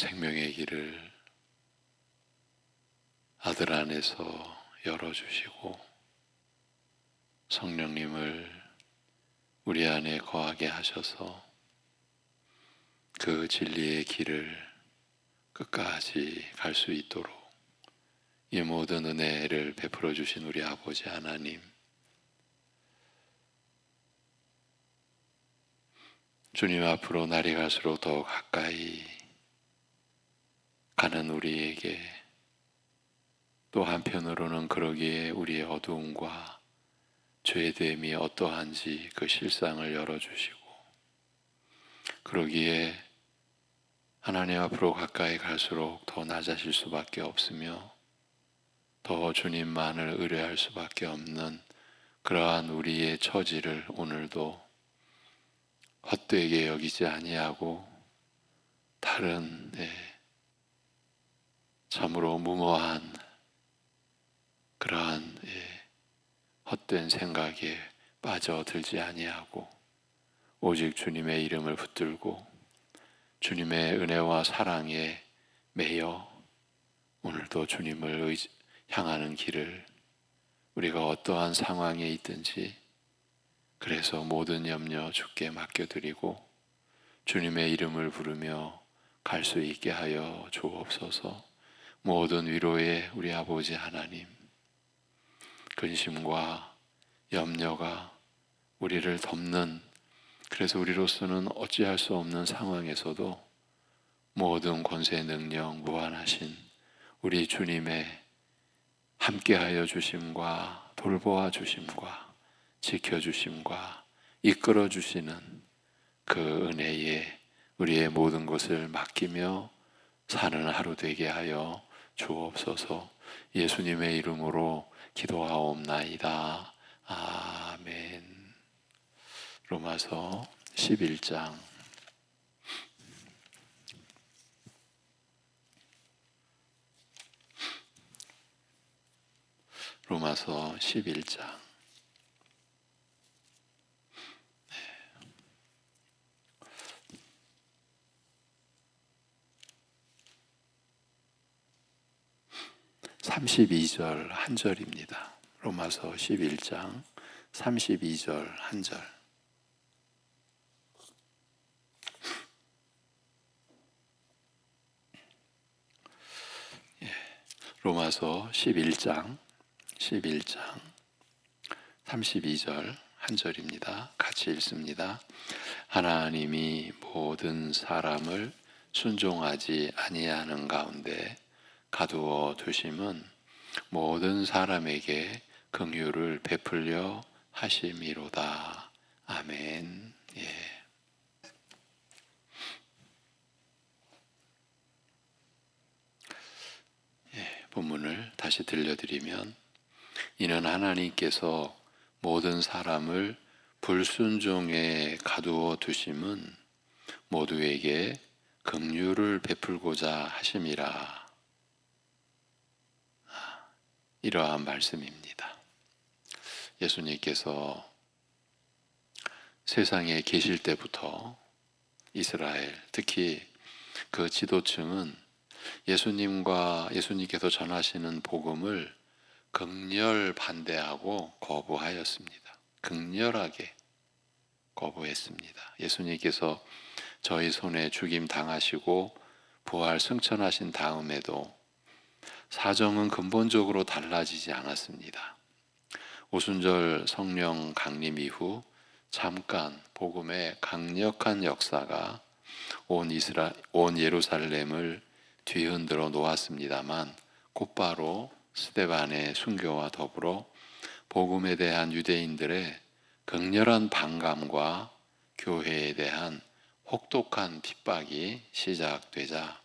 생명의 길을 아들 안에서 열어주시고 성령님을 우리 안에 거하게 하셔서 그 진리의 길을 끝까지 갈 수 있도록 이 모든 은혜를 베풀어 주신 우리 아버지 하나님, 주님 앞으로 날이 갈수록 더 가까이 가는 우리에게 또 한편으로는 그러기에 우리의 어두움과 죄됨이 어떠한지 그 실상을 열어주시고, 그러기에 하나님 앞으로 가까이 갈수록 더 낮아질 수밖에 없으며 더 주님만을 의뢰할 수밖에 없는 그러한 우리의 처지를 오늘도 헛되게 여기지 아니하고 다른 참으로 무모한 그러한 헛된 생각에 빠져들지 아니하고 오직 주님의 이름을 붙들고 주님의 은혜와 사랑에 매여 오늘도 주님을 향하는 길을 우리가 어떠한 상황에 있든지 그래서 모든 염려 주께 맡겨드리고 주님의 이름을 부르며 갈 수 있게 하여 주옵소서. 모든 위로의 우리 아버지 하나님, 근심과 염려가 우리를 덮는, 그래서 우리로서는 어찌할 수 없는 상황에서도 모든 권세 능력 무한하신 우리 주님의 함께하여 주심과 돌보아 주심과 지켜주심과 이끌어 주시는 그 은혜에 우리의 모든 것을 맡기며 사는 하루 되게 하여 주옵소서. 예수님의 이름으로 기도하옵나이다. 아멘. 로마서 11장 로마서 11장 32절 한 절입니다. 로마서 11장 32절 한 절. 로마서 11장 32절 한 절입니다. 같이 읽습니다. 하나님이 모든 사람을 순종하지 아니하는 가운데 가두어 두심은 모든 사람에게 긍휼을 베풀려 하심이로다. 아멘. 본문을 다시 들려드리면, 이는 하나님께서 모든 사람을 불순종에 가두어 두심은 모두에게 긍휼을 베풀고자 하심이라. 이러한 말씀입니다. 예수님께서 세상에 계실 때부터 이스라엘, 특히 그 지도층은 예수님께서 전하시는 복음을 극렬 반대하고 거부하였습니다. 극렬하게 거부했습니다. 예수님께서 저희 손에 죽임 당하시고 부활 승천하신 다음에도 사정은 근본적으로 달라지지 않았습니다. 오순절 성령 강림 이후 잠깐 복음의 강력한 역사가 온 예루살렘을 뒤흔들어 놓았습니다만 곧바로 스데반의 순교와 더불어 복음에 대한 유대인들의 극렬한 반감과 교회에 대한 혹독한 핍박이 시작되자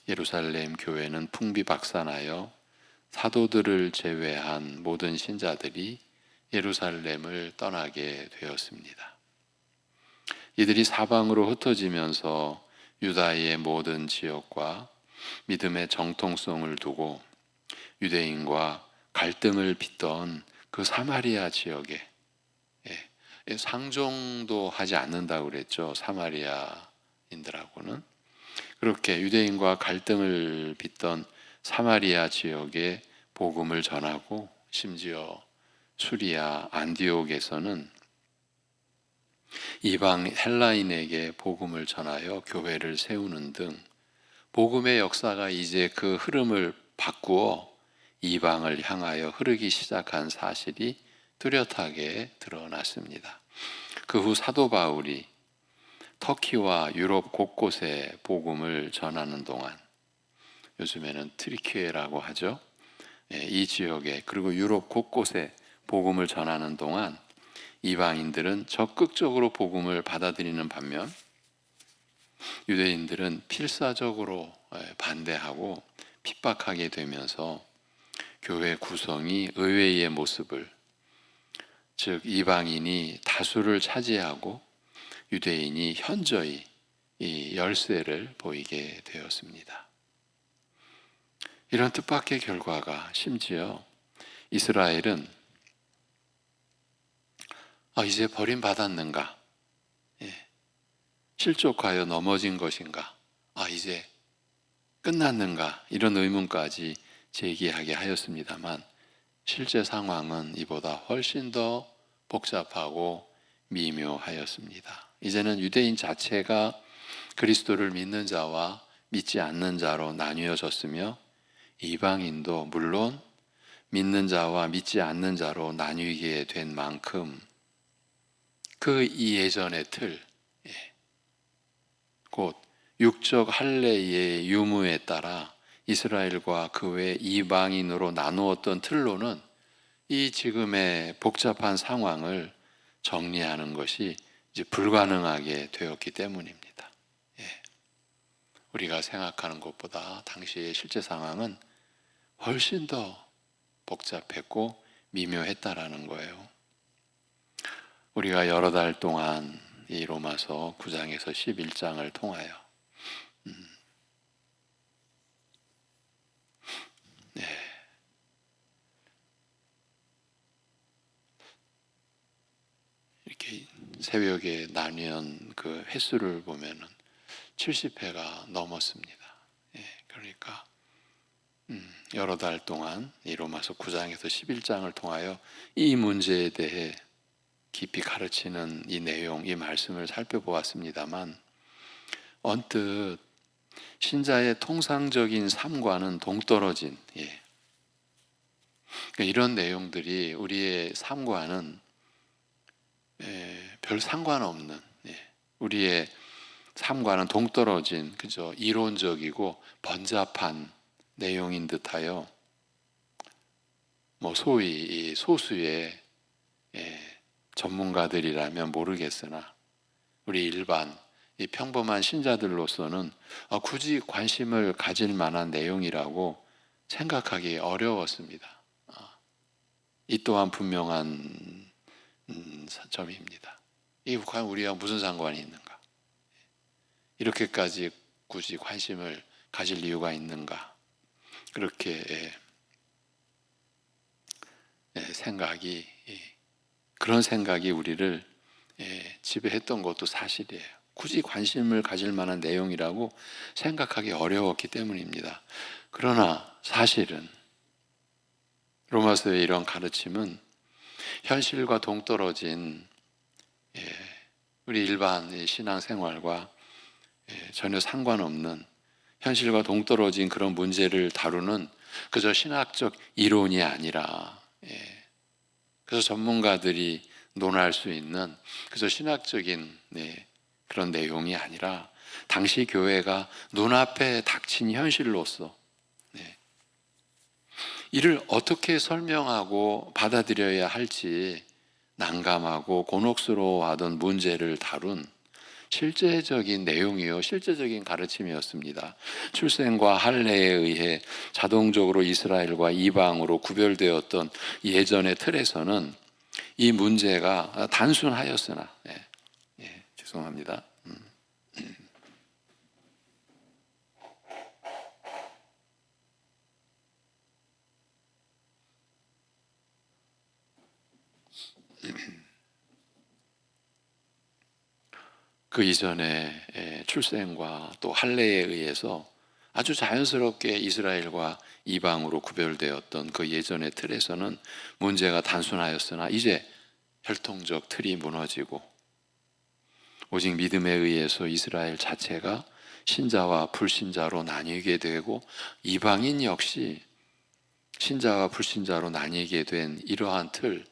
예루살렘 교회는 풍비박산하여 사도들을 제외한 모든 신자들이 예루살렘을 떠나게 되었습니다. 이들이 사방으로 흩어지면서 유다의 모든 지역과 믿음의 정통성을 두고 유대인과 갈등을 빚던 그 사마리아 지역에 상종도 하지 않는다고 그랬죠. 사마리아인들하고는. 그렇게 유대인과 갈등을 빚던 사마리아 지역에 복음을 전하고 심지어 수리아 안디옥에서는 이방 헬라인에게 복음을 전하여 교회를 세우는 등 복음의 역사가 이제 그 흐름을 바꾸어 이방을 향하여 흐르기 시작한 사실이 뚜렷하게 드러났습니다. 그 후 사도 바울이 터키와 유럽 곳곳에 복음을 전하는 동안, 요즘에는 트리키에라고 하죠. 이 지역에, 그리고 유럽 곳곳에 복음을 전하는 동안 이방인들은 적극적으로 복음을 받아들이는 반면 유대인들은 필사적으로 반대하고 핍박하게 되면서 교회 구성이 의외의 모습을, 즉 이방인이 다수를 차지하고 유대인이 현저히 이 열세를 보이게 되었습니다. 이런 뜻밖의 결과가 심지어 이스라엘은 이제 버림받았는가? 실족하여 넘어진 것인가? 이제 끝났는가? 이런 의문까지 제기하게 하였습니다만 실제 상황은 이보다 훨씬 더 복잡하고 미묘하였습니다. 이제는 유대인 자체가 그리스도를 믿는 자와 믿지 않는 자로 나뉘어졌으며 이방인도 물론 믿는 자와 믿지 않는 자로 나뉘게 된 만큼 그 예전의 틀, 곧 육적 할례의 유무에 따라 이스라엘과 그 외 이방인으로 나누었던 틀로는 이 지금의 복잡한 상황을 정리하는 것이 이제 불가능하게 되었기 때문입니다. 우리가 생각하는 것보다 당시의 실제 상황은 훨씬 더 복잡했고 미묘했다라는 거예요. 우리가 여러 달 동안 이 로마서 9장에서 11장을 통하여 이렇게 새벽에 나뉘은 그 횟수를 보면은 70회가 넘었습니다. 그러니까 여러 달 동안 이 로마서 9장에서 11장을 통하여 이 문제에 대해 깊이 가르치는 이 내용, 이 말씀을 살펴보았습니다만 언뜻 신자의 통상적인 삶과는 동떨어진 이런 내용들이 우리의 삶과는 별 상관없는, 우리의 삶과는 동떨어진 그저 이론적이고 번잡한 내용인 듯하여 소위 이 소수의 전문가들이라면 모르겠으나 우리 일반 이 평범한 신자들로서는 굳이 관심을 가질 만한 내용이라고 생각하기 어려웠습니다. 이 또한 분명한 점입니다. 이게 과연 우리와 무슨 상관이 있는가? 이렇게까지 굳이 관심을 가질 이유가 있는가? 그렇게 그런 생각이 우리를 지배했던 것도 사실이에요. 굳이 관심을 가질 만한 내용이라고 생각하기 어려웠기 때문입니다. 그러나 사실은 로마서의 이런 가르침은 현실과 동떨어진 우리 일반 신앙생활과 전혀 상관없는 현실과 동떨어진 그런 문제를 다루는 그저 신학적 이론이 아니라 그래서 전문가들이 논할 수 있는 그저 신학적인 그런 내용이 아니라 당시 교회가 눈앞에 닥친 현실로서 이를 어떻게 설명하고 받아들여야 할지 난감하고 곤혹스러워하던 문제를 다룬 실제적인 내용이요, 실제적인 가르침이었습니다. 출생과 할례에 의해 자동적으로 이스라엘과 이방으로 구별되었던 예전의 틀에서는 이 문제가 단순하였으나, 죄송합니다. 그 이전에 출생과 또 할례에 의해서 아주 자연스럽게 이스라엘과 이방으로 구별되었던 그 예전의 틀에서는 문제가 단순하였으나 이제 혈통적 틀이 무너지고 오직 믿음에 의해서 이스라엘 자체가 신자와 불신자로 나뉘게 되고 이방인 역시 신자와 불신자로 나뉘게 된 이러한 틀,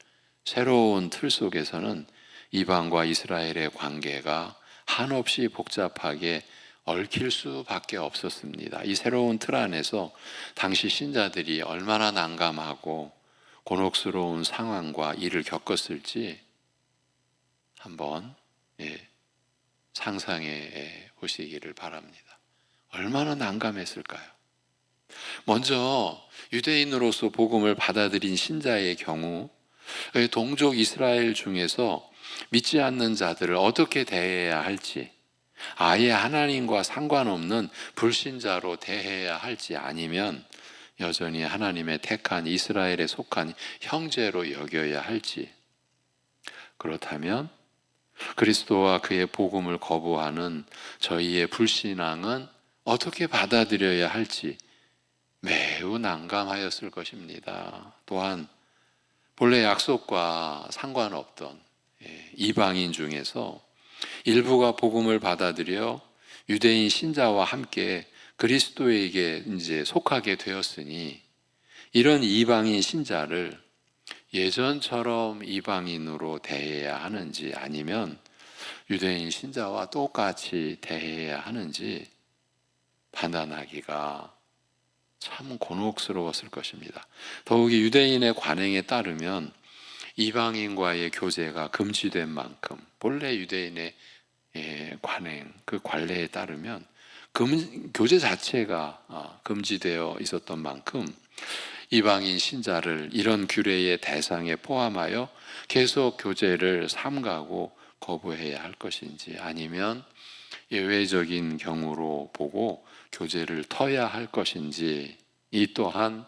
새로운 틀 속에서는 이방과 이스라엘의 관계가 한없이 복잡하게 얽힐 수밖에 없었습니다. 이 새로운 틀 안에서 당시 신자들이 얼마나 난감하고 곤혹스러운 상황과 일을 겪었을지 한번 상상해 보시기를 바랍니다. 얼마나 난감했을까요? 먼저 유대인으로서 복음을 받아들인 신자의 경우 동족 이스라엘 중에서 믿지 않는 자들을 어떻게 대해야 할지, 아예 하나님과 상관없는 불신자로 대해야 할지, 아니면 여전히 하나님의 택한 이스라엘에 속한 형제로 여겨야 할지, 그렇다면 그리스도와 그의 복음을 거부하는 저희의 불신앙은 어떻게 받아들여야 할지 매우 난감하였을 것입니다. 또한 본래 약속과 상관없던 이방인 중에서 일부가 복음을 받아들여 유대인 신자와 함께 그리스도에게 이제 속하게 되었으니 이런 이방인 신자를 예전처럼 이방인으로 대해야 하는지 아니면 유대인 신자와 똑같이 대해야 하는지 판단하기가 참 곤혹스러웠을 것입니다. 더욱이 유대인의 관행에 따르면 이방인과의 교제가 금지된 만큼 본래 유대인의 관행, 그 관례에 따르면 교제 자체가 금지되어 있었던 만큼 이방인 신자를 이런 규례의 대상에 포함하여 계속 교제를 삼가고 거부해야 할 것인지 아니면 예외적인 경우로 보고 교제를 터야 할 것인지 이 또한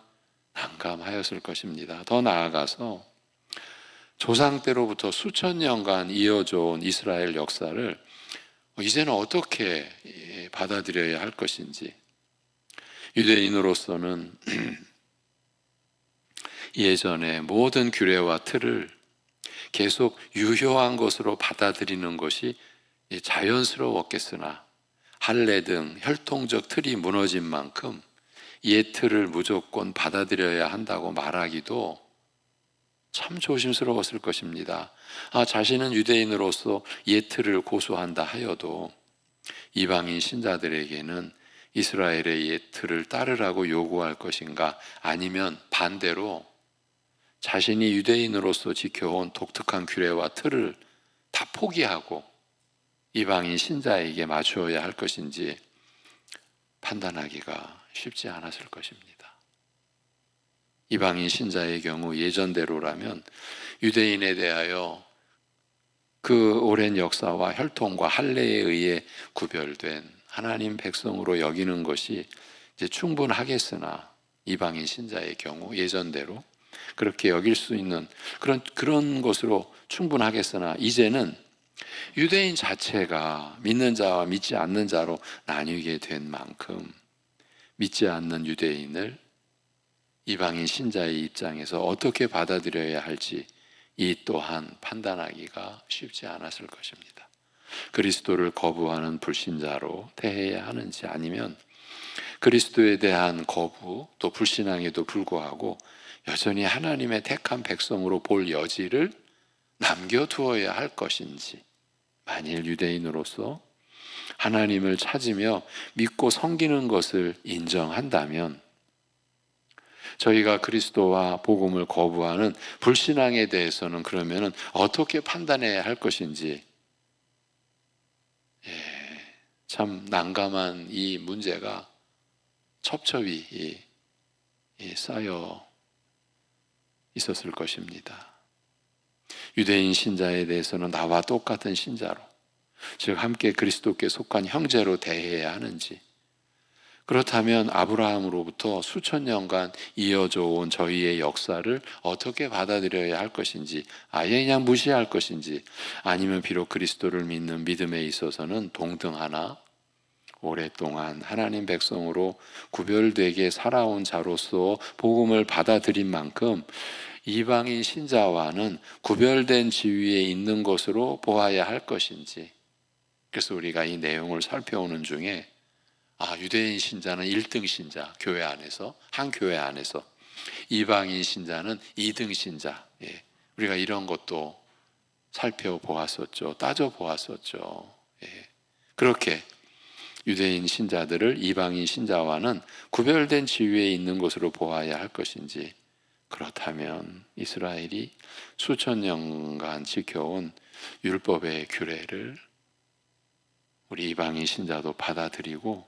난감하였을 것입니다. 더 나아가서 조상 때로부터 수천 년간 이어져 온 이스라엘 역사를 이제는 어떻게 받아들여야 할 것인지 유대인으로서는 예전의 모든 규례와 틀을 계속 유효한 것으로 받아들이는 것이 자연스러웠겠으나 할례 등 혈통적 틀이 무너진 만큼 옛 틀을 무조건 받아들여야 한다고 말하기도 참 조심스러웠을 것입니다. 자신은 유대인으로서 옛 틀을 고수한다 하여도 이방인 신자들에게는 이스라엘의 옛 틀을 따르라고 요구할 것인가, 아니면 반대로 자신이 유대인으로서 지켜온 독특한 규례와 틀을 다 포기하고 이방인 신자에게 맞추어야 할 것인지 판단하기가 쉽지 않았을 것입니다. 이방인 신자의 경우 예전대로라면 유대인에 대하여 그 오랜 역사와 혈통과 할례에 의해 구별된 하나님 백성으로 여기는 것이 이제 충분하겠으나 이방인 신자의 경우 예전대로 그렇게 여길 수 있는 그런 것으로 충분하겠으나 이제는 유대인 자체가 믿는 자와 믿지 않는 자로 나뉘게 된 만큼 믿지 않는 유대인을 이방인 신자의 입장에서 어떻게 받아들여야 할지 이 또한 판단하기가 쉽지 않았을 것입니다. 그리스도를 거부하는 불신자로 대해야 하는지 아니면 그리스도에 대한 거부 또 불신앙에도 불구하고 여전히 하나님의 택한 백성으로 볼 여지를 남겨두어야 할 것인지, 만일 유대인으로서 하나님을 찾으며 믿고 섬기는 것을 인정한다면 저희가 그리스도와 복음을 거부하는 불신앙에 대해서는 그러면 어떻게 판단해야 할 것인지 참 난감한 이 문제가 첩첩이 쌓여 있었을 것입니다. 유대인 신자에 대해서는 나와 똑같은 신자로, 즉 함께 그리스도께 속한 형제로 대해야 하는지, 그렇다면 아브라함으로부터 수천 년간 이어져 온 저희의 역사를 어떻게 받아들여야 할 것인지, 아예 그냥 무시할 것인지, 아니면 비록 그리스도를 믿는 믿음에 있어서는 동등하나 오랫동안 하나님 백성으로 구별되게 살아온 자로서 복음을 받아들인 만큼 이방인 신자와는 구별된 지위에 있는 것으로 보아야 할 것인지. 그래서 우리가 이 내용을 살펴오는 중에 유대인 신자는 1등 신자, 교회 안에서, 한 교회 안에서, 이방인 신자는 2등 신자. 우리가 이런 것도 살펴보았었죠. 따져보았었죠. 그렇게 유대인 신자들을 이방인 신자와는 구별된 지위에 있는 것으로 보아야 할 것인지, 그렇다면 이스라엘이 수천 년간 지켜온 율법의 규례를 우리 이방인 신자도 받아들이고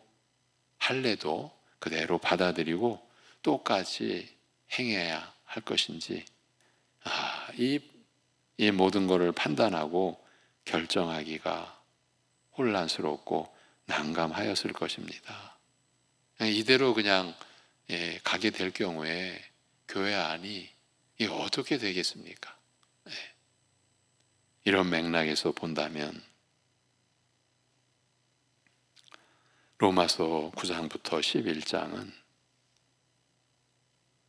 할례도 그대로 받아들이고 똑같이 행해야 할 것인지, 이 모든 것을 판단하고 결정하기가 혼란스럽고 난감하였을 것입니다. 이대로 그냥 가게 될 경우에 교회 안이 어떻게 되겠습니까? 이런 맥락에서 본다면 로마서 9장부터 11장은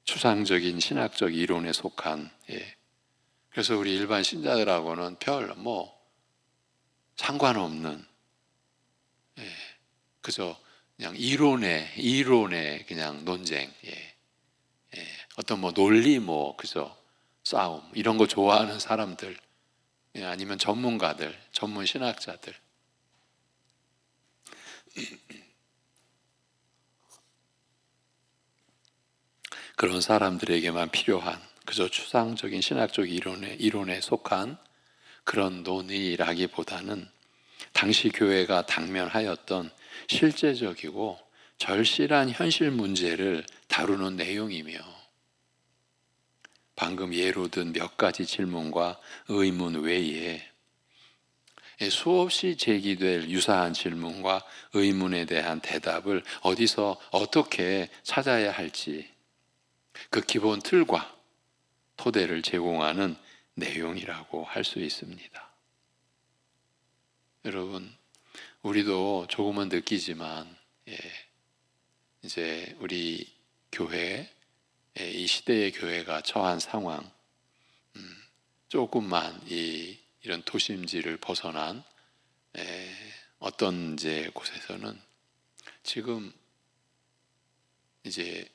추상적인 신학적 이론에 속한, 그래서 우리 일반 신자들하고는 별 상관없는, 그저 그냥 이론의 그냥 논쟁, 어떤 논리 그저 싸움 이런 거 좋아하는 사람들, 아니면 전문가들, 전문 신학자들, 그런 사람들에게만 필요한 그저 추상적인 신학적 이론에 속한 그런 논의라기보다는 당시 교회가 당면하였던 실제적이고 절실한 현실 문제를 다루는 내용이며, 방금 예로 든 몇 가지 질문과 의문 외에 수없이 제기될 유사한 질문과 의문에 대한 대답을 어디서 어떻게 찾아야 할지, 그 기본 틀과 토대를 제공하는 내용이라고 할 수 있습니다. 여러분, 우리도 조금은 느끼지만 이제 우리 교회, 이 시대의 교회가 처한 상황, 조금만 이런 도심지를 벗어난 어떤 이제 곳에서는 지금 이제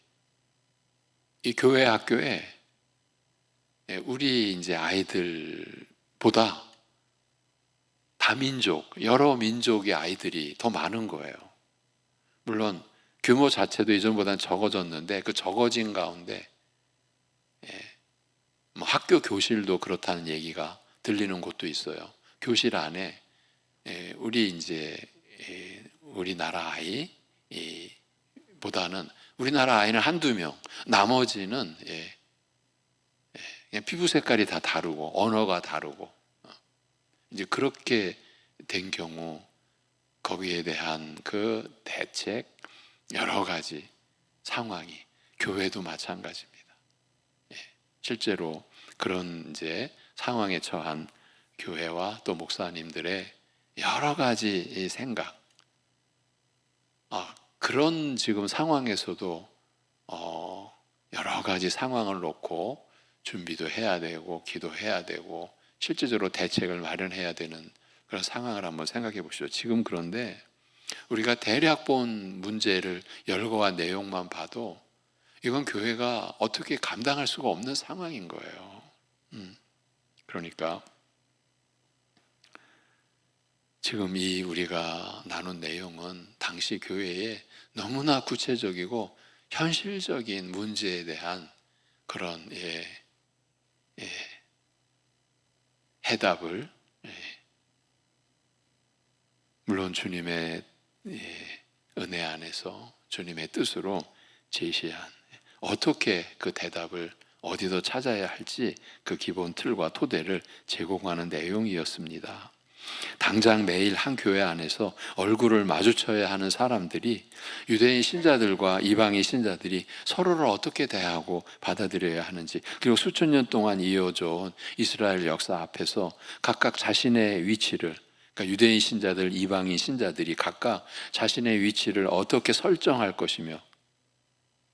이 교회 학교에 우리 이제 아이들보다 다민족, 여러 민족의 아이들이 더 많은 거예요. 물론 규모 자체도 이전보다는 적어졌는데 그 적어진 가운데 학교 교실도 그렇다는 얘기가 들리는 곳도 있어요. 교실 안에 우리나라 아이 보다는 우리나라 아이는 한두 명, 나머지는 그냥 피부 색깔이 다 다르고 언어가 다르고, 이제 그렇게 된 경우 거기에 대한 그 대책, 여러 가지 상황이, 교회도 마찬가지입니다. 실제로 그런 이제 상황에 처한 교회와 또 목사님들의 여러 가지 생각, 그런 지금 상황에서도 여러 가지 상황을 놓고 준비도 해야 되고 기도해야 되고 실제적으로 대책을 마련해야 되는 그런 상황을 한번 생각해 보시죠. 지금 그런데 우리가 대략 본 문제를 열거한 내용만 봐도 이건 교회가 어떻게 감당할 수가 없는 상황인 거예요. 그러니까 지금 우리가 나눈 내용은 당시 교회에 너무나 구체적이고 현실적인 문제에 대한 그런 해답을, 물론 주님의 은혜 안에서 주님의 뜻으로 제시한, 어떻게 그 대답을 어디서 찾아야 할지 그 기본 틀과 토대를 제공하는 내용이었습니다. 당장 매일 한 교회 안에서 얼굴을 마주쳐야 하는 사람들이, 유대인 신자들과 이방인 신자들이 서로를 어떻게 대하고 받아들여야 하는지, 그리고 수천 년 동안 이어져 온 이스라엘 역사 앞에서 각각 자신의 위치를, 그러니까 유대인 신자들, 이방인 신자들이 각각 자신의 위치를 어떻게 설정할 것이며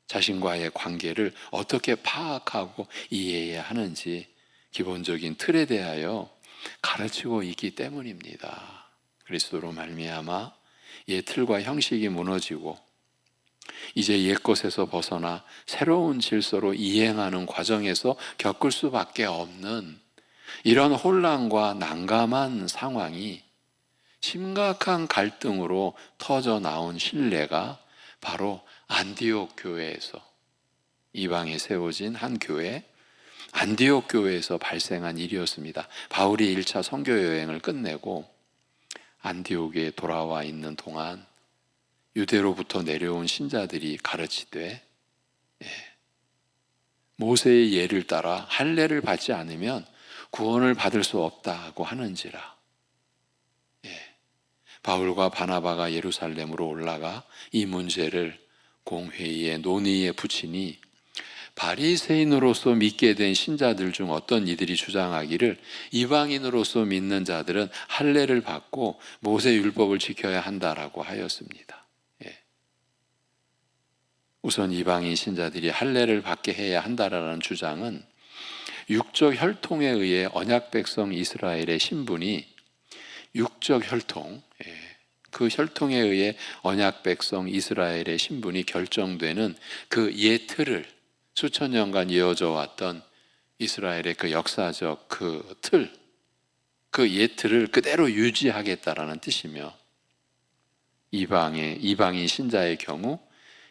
자신과의 관계를 어떻게 파악하고 이해해야 하는지 기본적인 틀에 대하여 가르치고 있기 때문입니다. 그리스도로 말미암아 옛 틀과 형식이 무너지고 이제 옛 것에서 벗어나 새로운 질서로 이행하는 과정에서 겪을 수밖에 없는 이런 혼란과 난감한 상황이 심각한 갈등으로 터져 나온 신뢰가 바로 안디옥 교회에서, 이방에 세워진 한 교회, 안디옥 교회에서 발생한 일이었습니다. 바울이 1차 선교 여행을 끝내고 안디옥에 돌아와 있는 동안 유대로부터 내려온 신자들이 가르치되, 모세의 예를 따라 할례를 받지 않으면 구원을 받을 수 없다고 하는지라. 바울과 바나바가 예루살렘으로 올라가 이 문제를 공회의의 논의에 붙이니 바리새인으로서 믿게 된 신자들 중 어떤 이들이 주장하기를 이방인으로서 믿는 자들은 할례를 받고 모세 율법을 지켜야 한다라고 하였습니다. 우선 이방인 신자들이 할례를 받게 해야 한다라는 주장은 육적 혈통에 의해 언약 백성 이스라엘의 신분이, 육적 혈통, 그 혈통에 의해 언약 백성 이스라엘의 신분이 결정되는 그 옛 틀을, 수천 년간 이어져 왔던 이스라엘의 그 역사적 그 틀, 그 옛 틀을 그대로 유지하겠다라는 뜻이며, 이방인 신자의 경우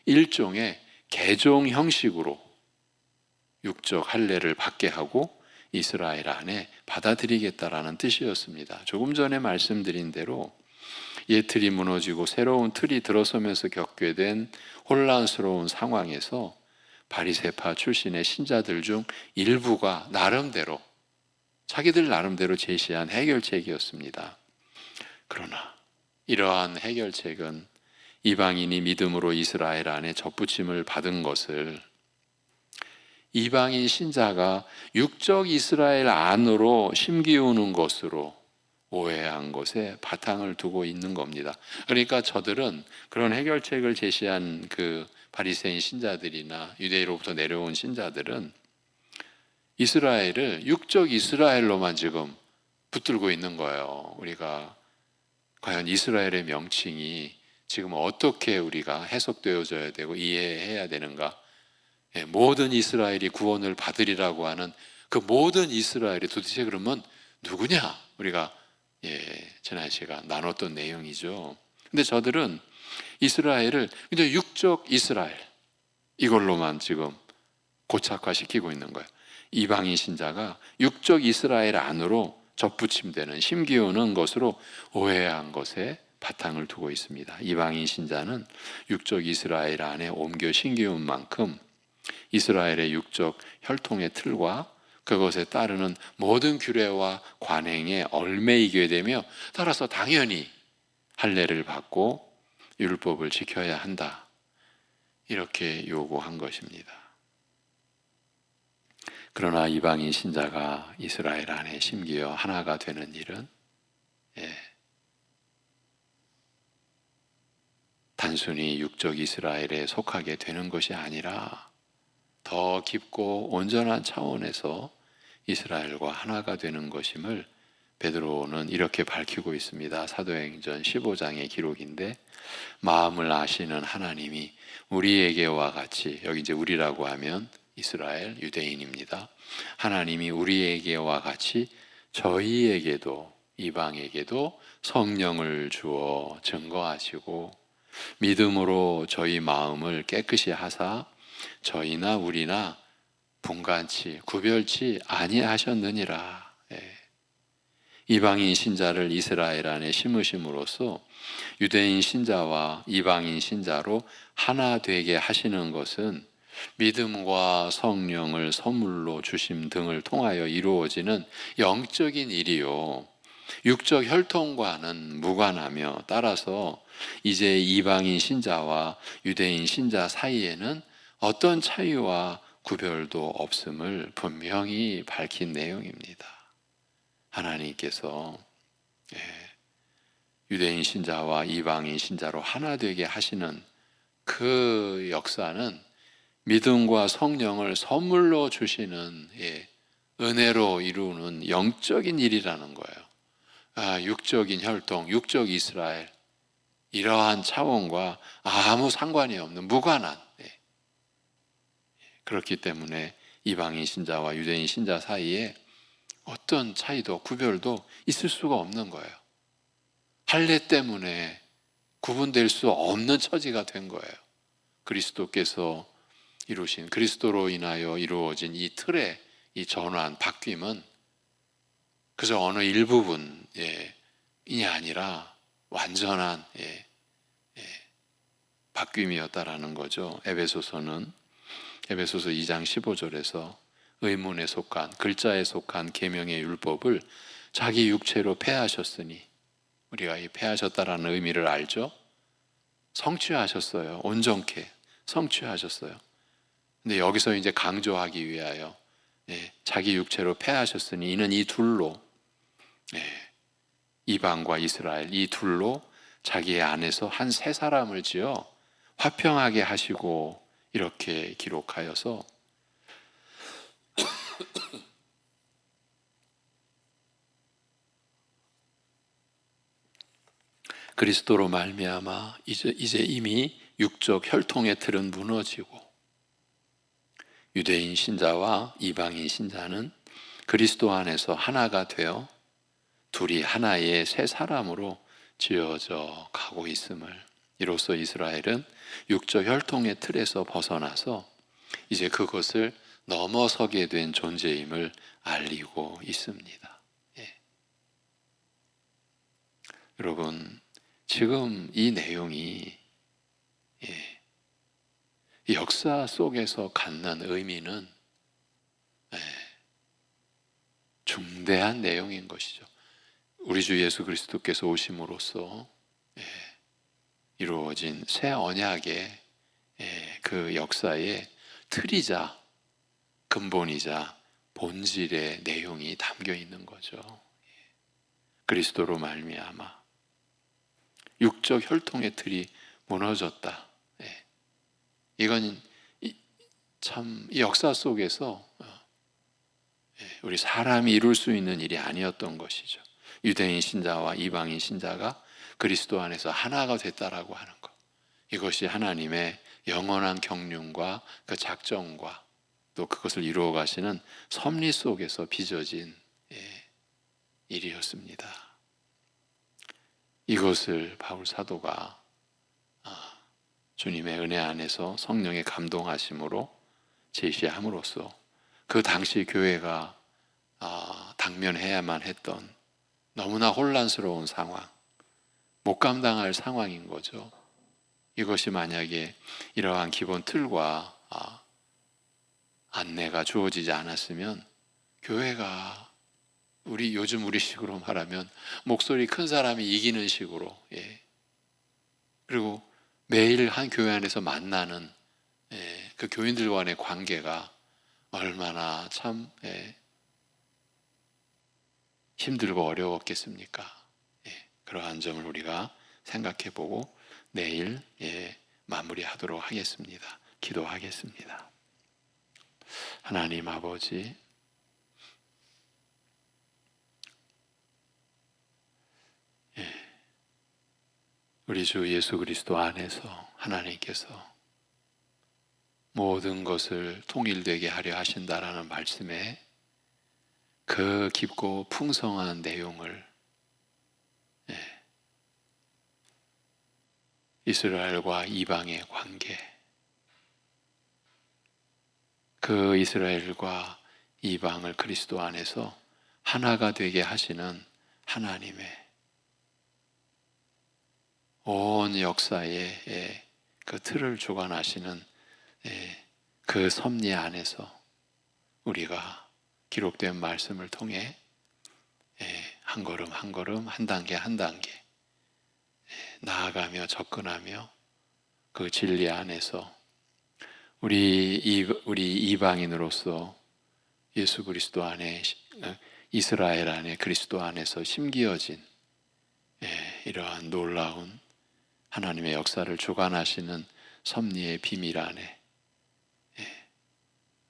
일종의 개종 형식으로 육적 할례를 받게 하고 이스라엘 안에 받아들이겠다라는 뜻이었습니다. 조금 전에 말씀드린 대로 옛 틀이 무너지고 새로운 틀이 들어서면서 겪게 된 혼란스러운 상황에서 바리새파 출신의 신자들 중 일부가 나름대로, 자기들 나름대로 제시한 해결책이었습니다. 그러나 이러한 해결책은 이방인이 믿음으로 이스라엘 안에 접붙임을 받은 것을 이방인 신자가 육적 이스라엘 안으로 심기우는 것으로 오해한 것에 바탕을 두고 있는 겁니다. 그러니까 저들은 그런 해결책을 제시한 그 바리새인 신자들이나 유대인으로부터 내려온 신자들은 이스라엘을 육적 이스라엘로만 지금 붙들고 있는 거예요. 우리가 과연 이스라엘의 명칭이 지금 어떻게 우리가 해석되어져야 되고 이해해야 되는가? 모든 이스라엘이 구원을 받으리라고 하는 그 모든 이스라엘이 도대체 그러면 누구냐? 우리가 지난 시간 나눴던 내용이죠. 근데 저들은 이스라엘을 그냥 육적 이스라엘 이걸로만 지금 고착화시키고 있는 거예요. 이방인 신자가 육적 이스라엘 안으로 접붙임되는, 심기우는 것으로 오해한 것에 바탕을 두고 있습니다. 이방인 신자는 육적 이스라엘 안에 옮겨 심기운 만큼 이스라엘의 육적 혈통의 틀과 그것에 따르는 모든 규례와 관행에 얽매이게 되며, 따라서 당연히 할례를 받고 율법을 지켜야 한다, 이렇게 요구한 것입니다. 그러나 이방인 신자가 이스라엘 안에 심기어 하나가 되는 일은 단순히 육적 이스라엘에 속하게 되는 것이 아니라 더 깊고 온전한 차원에서 이스라엘과 하나가 되는 것임을 베드로는 이렇게 밝히고 있습니다. 사도행전 15장의 기록인데, 마음을 아시는 하나님이 우리에게와 같이, 여기 이제 우리라고 하면 이스라엘 유대인입니다. 하나님이 우리에게와 같이 저희에게도, 이방에게도 성령을 주어 증거하시고 믿음으로 저희 마음을 깨끗이 하사 저희나 우리나 분간치 구별치 아니하셨느니라. 이방인 신자를 이스라엘 안에 심으심으로써 유대인 신자와 이방인 신자로 하나 되게 하시는 것은 믿음과 성령을 선물로 주심 등을 통하여 이루어지는 영적인 일이요, 육적 혈통과는 무관하며, 따라서 이제 이방인 신자와 유대인 신자 사이에는 어떤 차이와 구별도 없음을 분명히 밝힌 내용입니다. 하나님께서 유대인 신자와 이방인 신자로 하나 되게 하시는 그 역사는 믿음과 성령을 선물로 주시는 은혜로 이루는 영적인 일이라는 거예요. 육적인 혈통, 육적 이스라엘, 이러한 차원과 아무 상관이 없는 무관한, 그렇기 때문에 이방인 신자와 유대인 신자 사이에 어떤 차이도 구별도 있을 수가 없는 거예요. 할례 때문에 구분될 수 없는 처지가 된 거예요. 그리스도께서 이루신, 그리스도로 인하여 이루어진 이 틀의 이 전환, 바뀜은 그저 어느 일부분이 아니라 완전한 바뀜이었다라는 거죠. 에베소서 2장 15절에서 의문에 속한, 글자에 속한 계명의 율법을 자기 육체로 폐하셨으니, 우리가 이 폐하셨다라는 의미를 알죠? 성취하셨어요. 온전케 성취하셨어요. 근데 여기서 이제 강조하기 위하여 자기 육체로 폐하셨으니, 이는 이 둘로, 이방과 이스라엘 이 둘로 자기의 안에서 한 새 사람을 지어 화평하게 하시고, 이렇게 기록하여서 그리스도로 말미암아 이제 이미 육적 혈통의 틀은 무너지고, 유대인 신자와 이방인 신자는 그리스도 안에서 하나가 되어 둘이 하나의 새 사람으로 지어져 가고 있음을, 이로써 이스라엘은 육적 혈통의 틀에서 벗어나서 이제 그것을 넘어서게 된 존재임을 알리고 있습니다. 여러분, 지금 이 내용이 역사 속에서 갖는 의미는 중대한 내용인 것이죠. 우리 주 예수 그리스도께서 오심으로써 이루어진 새 언약의 그 역사의 틀이자 근본이자 본질의 내용이 담겨 있는 거죠. 그리스도로 말미암아 육적 혈통의 틀이 무너졌다. 이건 참 역사 속에서 우리 사람이 이룰 수 있는 일이 아니었던 것이죠. 유대인 신자와 이방인 신자가 그리스도 안에서 하나가 됐다라고 하는 것, 이것이 하나님의 영원한 경륜과 그 작정과 또 그것을 이루어 가시는 섭리 속에서 빚어진 일이었습니다. 이것을 바울 사도가 주님의 은혜 안에서 성령의 감동하심으로 제시함으로써 그 당시 교회가 당면해야만 했던 너무나 혼란스러운 상황, 못 감당할 상황인 거죠. 이것이 만약에 이러한 기본 틀과 안내가 주어지지 않았으면 교회가 요즘 우리식으로 말하면 목소리 큰 사람이 이기는 식으로, 그리고 매일 한 교회 안에서 만나는 그 교인들 간의 관계가 얼마나 참 힘들고 어려웠겠습니까? 그러한 점을 우리가 생각해보고 내일 마무리하도록 하겠습니다. 기도하겠습니다. 하나님 아버지, 우리 주 예수 그리스도 안에서 하나님께서 모든 것을 통일되게 하려 하신다라는 말씀에 그 깊고 풍성한 내용을 이스라엘과 이방의 관계, 그 이스라엘과 이방을 그리스도 안에서 하나가 되게 하시는 하나님의 온 역사의 그 틀을 주관하시는 그 섭리 안에서 우리가 기록된 말씀을 통해 한 걸음 한 걸음, 한 단계 한 단계 나아가며 접근하며 그 진리 안에서 우리 이방인으로서 예수 그리스도 안에, 이스라엘 안에 그리스도 안에서 심기어진 이러한 놀라운 하나님의 역사를 주관하시는 섭리의 비밀 안에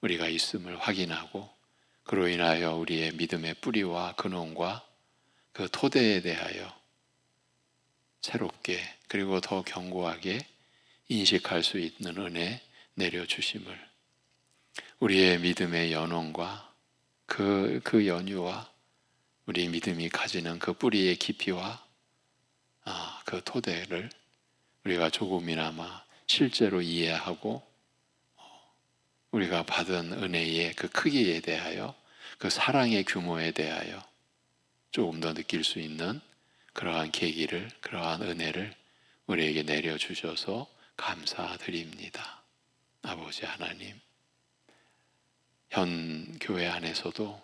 우리가 있음을 확인하고, 그로 인하여 우리의 믿음의 뿌리와 근원과 그 토대에 대하여 새롭게 그리고 더 견고하게 인식할 수 있는 은혜 내려주심을, 우리의 믿음의 연원과 그 연유와 우리 믿음이 가지는 그 뿌리의 깊이와 그 토대를 우리가 조금이나마 실제로 이해하고, 우리가 받은 은혜의 그 크기에 대하여, 그 사랑의 규모에 대하여 조금 더 느낄 수 있는 그러한 계기를, 그러한 은혜를 우리에게 내려주셔서 감사드립니다. 아버지 하나님, 현 교회 안에서도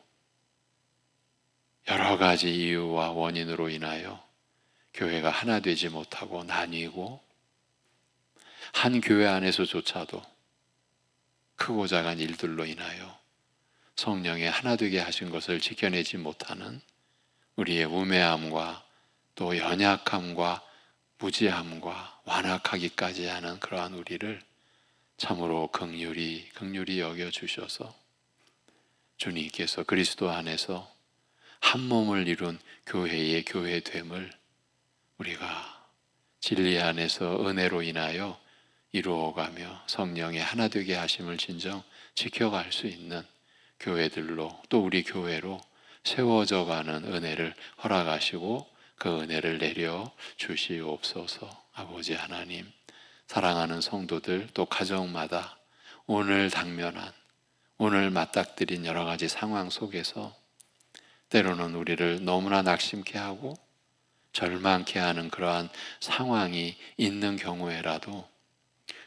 여러 가지 이유와 원인으로 인하여 교회가 하나 되지 못하고 나뉘고, 한 교회 안에서조차도 크고 작은 일들로 인하여 성령의 하나 되게 하신 것을 지켜내지 못하는 우리의 우매함과 또 연약함과 무지함과 완악하기까지 하는 그러한 우리를 참으로 긍휼히 여겨주셔서 주님께서 그리스도 안에서 한 몸을 이룬 교회의 교회됨을 우리가 진리 안에서 은혜로 인하여 이루어가며 성령의 하나 되게 하심을 진정 지켜갈 수 있는 교회들로, 또 우리 교회로 세워져 가는 은혜를 허락하시고 그 은혜를 내려 주시옵소서. 아버지 하나님, 사랑하는 성도들, 또 가정마다 오늘 당면한, 오늘 맞닥뜨린 여러 가지 상황 속에서 때로는 우리를 너무나 낙심케 하고 절망케 하는 그러한 상황이 있는 경우에라도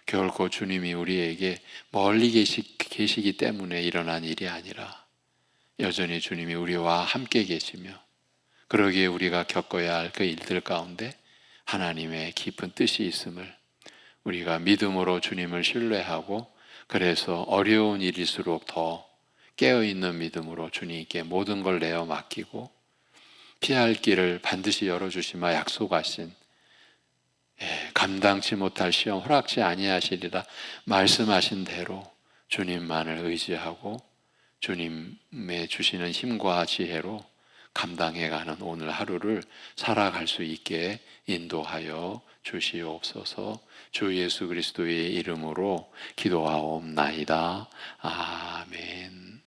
결코 주님이 우리에게 멀리 계시기 때문에 일어난 일이 아니라 여전히 주님이 우리와 함께 계시며, 그러기에 우리가 겪어야 할 그 일들 가운데 하나님의 깊은 뜻이 있음을 우리가 믿음으로 주님을 신뢰하고, 그래서 어려운 일일수록 더 깨어있는 믿음으로 주님께 모든 걸 내어 맡기고 피할 길을 반드시 열어주시마 약속하신, 감당치 못할 시험 허락지 아니하시리라 말씀하신 대로 주님만을 의지하고 주님의 주시는 힘과 지혜로 감당해가는 오늘 하루를 살아갈 수 있게 인도하여 주시옵소서. 주 예수 그리스도의 이름으로 기도하옵나이다. 아멘.